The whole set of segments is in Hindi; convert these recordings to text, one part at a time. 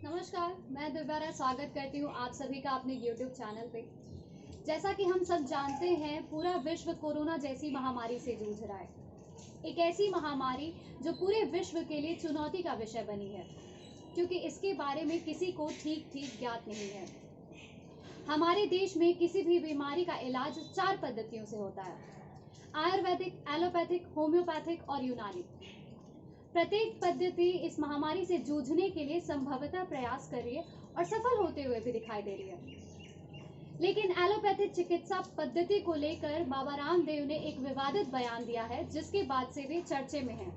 नमस्कार, मैं दोबारा स्वागत करती हूँ आप सभी का अपने YouTube चैनल पे। जैसा कि हम सब जानते हैं, पूरा विश्व कोरोना जैसी महामारी से जूझ रहा है। एक ऐसी महामारी जो पूरे विश्व के लिए चुनौती का विषय बनी है, क्योंकि इसके बारे में किसी को ठीक ज्ञात नहीं है। हमारे देश में किसी भी बीमारी का इलाज 4 पद्धतियों से होता है: आयुर्वेदिक, एलोपैथिक, होम्योपैथिक और यूनानी। प्रत्येक पद्धति इस महामारी से जूझने के लिए संभवतः प्रयास कर रही है और सफल होते हुए भी दिखाई दे रही है। लेकिन एलोपैथिक चिकित्सा पद्धति को लेकर बाबा रामदेव ने एक विवादित बयान दिया है, जिसके बाद से वे चर्चे में हैं।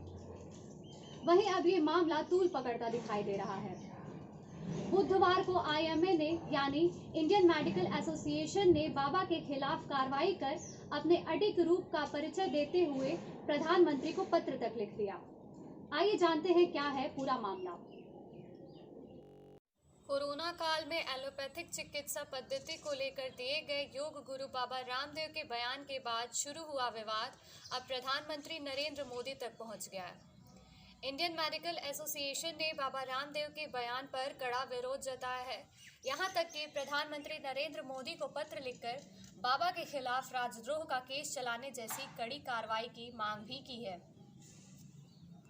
वहीं अब ये मामला तूल पकड़ता दिखाई दे रहा है। बुधवार को IMA ने यानी इंडियन मेडिकल एसोसिएशन ने बाबा के खिलाफ कार्रवाई कर अपने अडिग रूप का परिचय देते हुए प्रधानमंत्री को पत्र तक लिख दिया। आइए जानते हैं क्या है पूरा मामला। कोरोना काल में एलोपैथिक चिकित्सा पद्धति को लेकर दिए गए योग गुरु बाबा रामदेव के बयान के बाद शुरू हुआ विवाद अब प्रधानमंत्री नरेंद्र मोदी तक पहुंच गया है। इंडियन मेडिकल एसोसिएशन ने बाबा रामदेव के बयान पर कड़ा विरोध जताया है। यहां तक कि प्रधानमंत्री नरेंद्र मोदी को पत्र लिखकर बाबा के खिलाफ राजद्रोह का केस चलाने जैसी कड़ी कार्रवाई की मांग भी की है।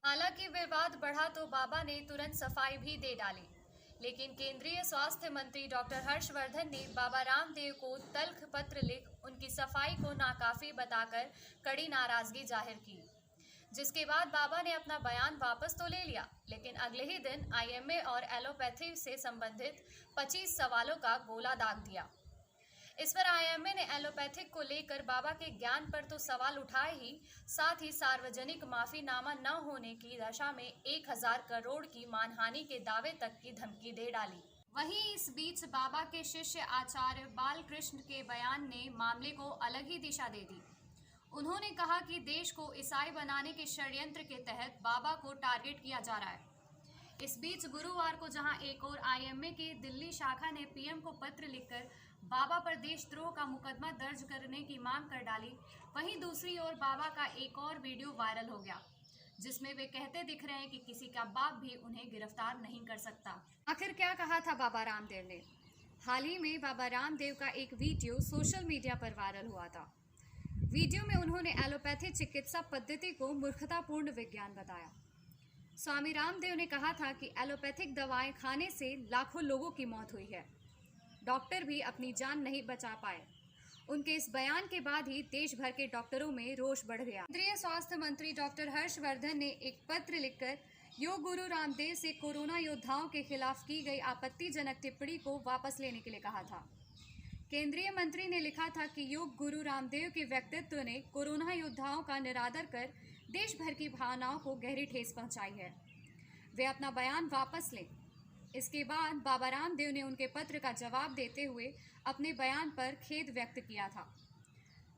हालांकि विवाद बढ़ा तो बाबा ने तुरंत सफाई भी दे डाली, लेकिन केंद्रीय स्वास्थ्य मंत्री डॉक्टर हर्षवर्धन ने बाबा रामदेव को तल्ख पत्र लिख उनकी सफाई को नाकाफी बताकर कड़ी नाराजगी जाहिर की, जिसके बाद बाबा ने अपना बयान वापस तो ले लिया, लेकिन अगले ही दिन IMA और एलोपैथी से संबंधित 25 सवालों का गोला दाग दिया। इस पर IMA ने एलोपैथिक को लेकर बाबा के ज्ञान पर तो सवाल उठाए ही, साथ ही सार्वजनिक माफीनामा न होने की दशा में 1000 करोड़ की मानहानि के दावे तक की धमकी दे डाली। वहीं इस बीच बाबा के शिष्य आचार्य बालकृष्ण के बयान ने मामले को अलग ही दिशा दे दी। उन्होंने कहा कि देश को ईसाई बनाने के षड्यंत्र के तहत बाबा को टारगेट किया जा रहा है। इस बीच गुरुवार को जहां एक और IMA की दिल्ली शाखा ने PM को पत्र लिखकर बाबा पर देशद्रोह का मुकदमा दर्ज करने की मांग कर डाली, वहीं दूसरी ओर बाबा का एक और वीडियो वायरल हो गया, जिसमें वे कहते दिख रहे हैं कि किसी का बाप भी उन्हें गिरफ्तार नहीं कर सकता। आखिर क्या कहा था बाबा रामदेव ने? हाल ही में बाबा रामदेव का एक वीडियो सोशल मीडिया पर वायरल हुआ था। वीडियो में उन्होंने एलोपैथी चिकित्सा पद्धति को मूर्खतापूर्ण विज्ञान बताया। स्वामी रामदेव ने कहा था कि एलोपैथिक दवाएं खाने से लाखों लोगों की मौत हुई है, डॉक्टर भी अपनी जान नहीं बचा पाए। उनके इस बयान के बाद ही देश भर के डॉक्टरों में रोष बढ़ गया। केंद्रीय स्वास्थ्य मंत्री डॉक्टर हर्षवर्धन ने एक पत्र लिखकर योग गुरु रामदेव से कोरोना योद्धाओं के खिलाफ की गई आपत्तिजनक टिप्पणी को वापस लेने के लिए कहा था। केंद्रीय मंत्री ने लिखा था कि योग गुरु रामदेव के व्यक्तित्व ने कोरोना योद्धाओं का निरादर कर देश भर की भावनाओं को गहरी ठेस पहुंचाई है। वे अपना बयान वापस लें। इसके बाद बाबा रामदेव ने उनके पत्र का जवाब देते हुए अपने बयान पर खेद व्यक्त किया था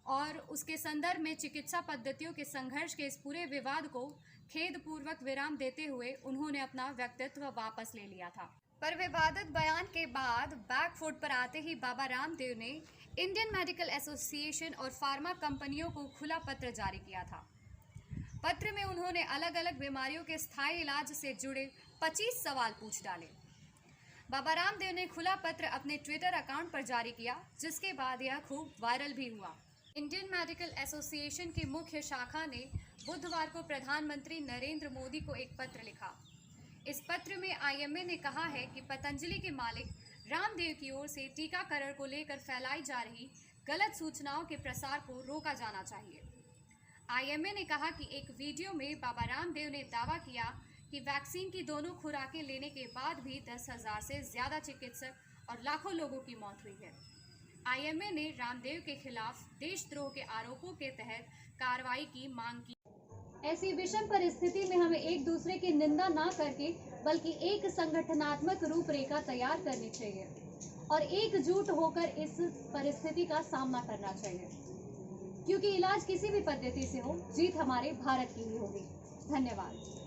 और उसके संदर्भ में चिकित्सा पद्धतियों के संघर्ष के इस पूरे विवाद को खेदपूर्वक विराम देते हुए उन्होंने अपना व्यक्तित्व वापस ले लिया था। पर विवादित बयान के बाद बैकफुट पर आते ही बाबा रामदेव ने इंडियन मेडिकल एसोसिएशन और फार्मा कंपनियों को खुला पत्र जारी किया था। पत्र में उन्होंने अलग अलग बीमारियों के स्थायी इलाज से जुड़े 25 सवाल पूछ डाले। बाबा रामदेव ने खुला पत्र अपने ट्विटर अकाउंट पर जारी किया, जिसके बाद यह खूब वायरल भी हुआ। इंडियन मेडिकल एसोसिएशन की मुख्य शाखा ने बुधवार को प्रधानमंत्री नरेंद्र मोदी को एक पत्र लिखा। इस पत्र में IMA ने कहा है कि पतंजलि के मालिक रामदेव की ओर से टीकाकरण को लेकर फैलाई जा रही गलत सूचनाओं के प्रसार को रोका जाना चाहिए। IMA ने कहा कि एक वीडियो में बाबा रामदेव ने दावा किया कि वैक्सीन की दोनों खुराकें लेने के बाद भी 10,000 से ज्यादा चिकित्सक और लाखों लोगों की मौत हुई है। IMA ने रामदेव के खिलाफ देशद्रोह के आरोपों के तहत कार्रवाई की मांग की। ऐसी विषम परिस्थिति में हमें एक दूसरे की निंदा ना करके बल्कि एक संगठनात्मक रूपरेखा तैयार करनी चाहिए और एकजुट होकर इस परिस्थिति का सामना करना चाहिए, क्योंकि इलाज किसी भी पद्धति से हो, जीत हमारे भारत की ही होगी। धन्यवाद।